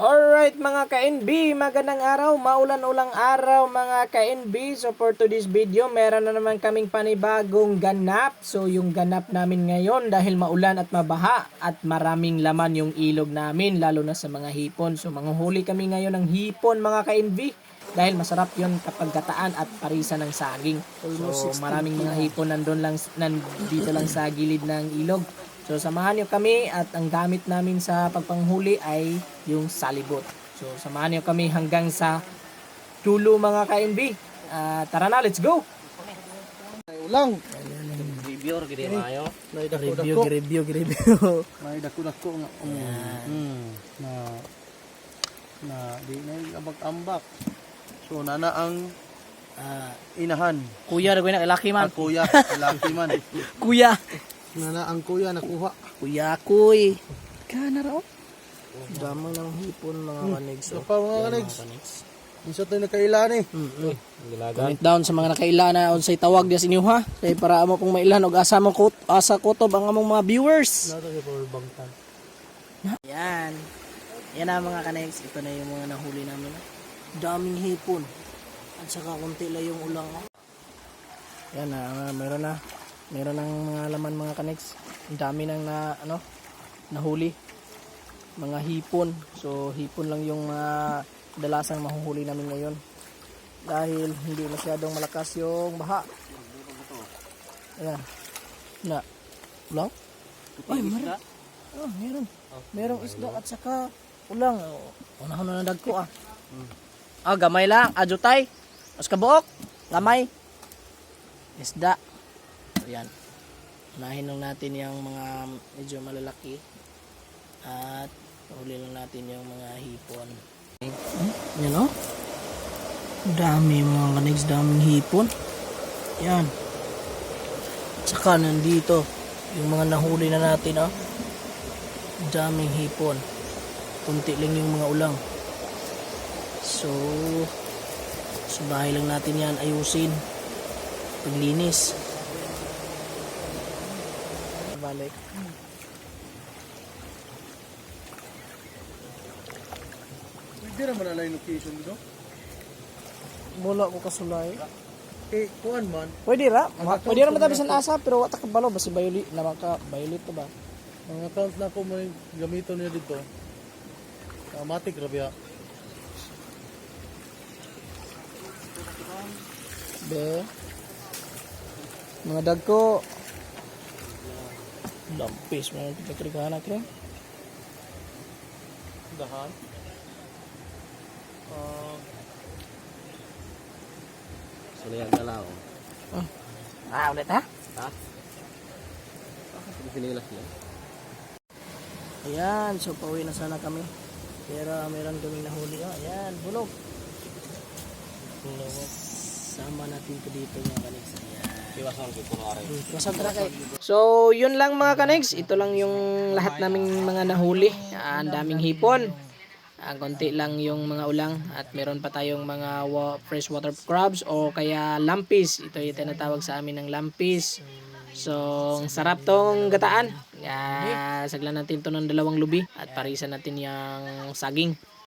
Alright mga ka-NB, magandang araw, maulan-ulang araw mga ka-NB. So for today's video, meron na naman kaming panibagong ganap. So yung ganap namin ngayon dahil maulan at mabaha at maraming laman yung ilog namin, lalo na sa mga hipon. So manguhuli kami ngayon ng hipon mga ka-NB dahil masarap yon kapag gataan at parisa ng saging. So maraming mga hipon nandito lang sa gilid ng ilog. So samahan niyo kami at ang gamit namin sa pagpanghuli ay yung salibot. So samahan niyo kami hanggang sa dulo mga ka-NB. Tara na, let's go! Ulang. Review gid maayo. May dako-dako. Review. May dako-dako nga. Na di na abak-ambak. So nana ang inahan. Kuya, na laki man. Kuya, laki man. Kuya. Nana ang kuya nakuha. Kuya, kuy. Kana raw. Damo ng hipon mga kanigs. So pa mga kanigs. Isa tayo nakaila ni. Comment down sa mga nakaila na unsay tawag dia sa inyo ha. Kay para amo pong mailan og asa kutob ang among mga viewers. Nato sa power bangtan. Yan. Yan na mga kanigs. Ito na yung mga nahuli namin. Daming hipon. At saka konti lang yung ulang. Yan na, meron na. Meron ng mga laman mga kanigs. Ang dami nang nahuli. Mga hipon. So hipon lang yung dalasang mahuhuli namin ngayon. Dahil hindi masyadong malakas yung baha. Ayan. Na. Ulang? Ay, meron. Oh, meron. Merong isda at saka ulang. Unahon na ng dagko gamay lang. Ajutay. Os kabuok. Gamay. Isda. Ayan. Unahin lang natin yung mga medyo malalaki. At huli lang natin yung mga hipon. Yan o. Dami mga kanigs, daming hipon. Yan. At saka nandito yung mga nahuli na natin o. Daming hipon. Kunti lang yung mga ulang. So bahay lang natin yan ayusin. Paglinis. Balik. Hindi naman alay location dito. Bola ko kasulay. Kuan man. Pwede ra. Pwede ra matabisan asa pero wa ta kabalo basi violet naman ka violet to ba. Ang account na ko may gamito niya dito. Matik ra biya. Be. Mga dagko. Lampis man kita krigahan natin. Dahan. Sulihan dalaw. Ulit ha? Ha? Pinilas niya. Ayan, so pauwi na sana kami. Pero meron kaming nahuli. Ayan, bulog. Sama natin ito dito mga kanigs. So, yun lang mga kanigs. Ito lang yung lahat naming mga nahuli. Ang daming hipon. Konti lang yung mga ulang. At meron pa tayong mga freshwater crabs o kaya lampis. Ito yung tinatawag sa amin ng lampis. So, ang sarap tong gataan. Saglan natin to ng 2 lubi. At parisan natin yung saging.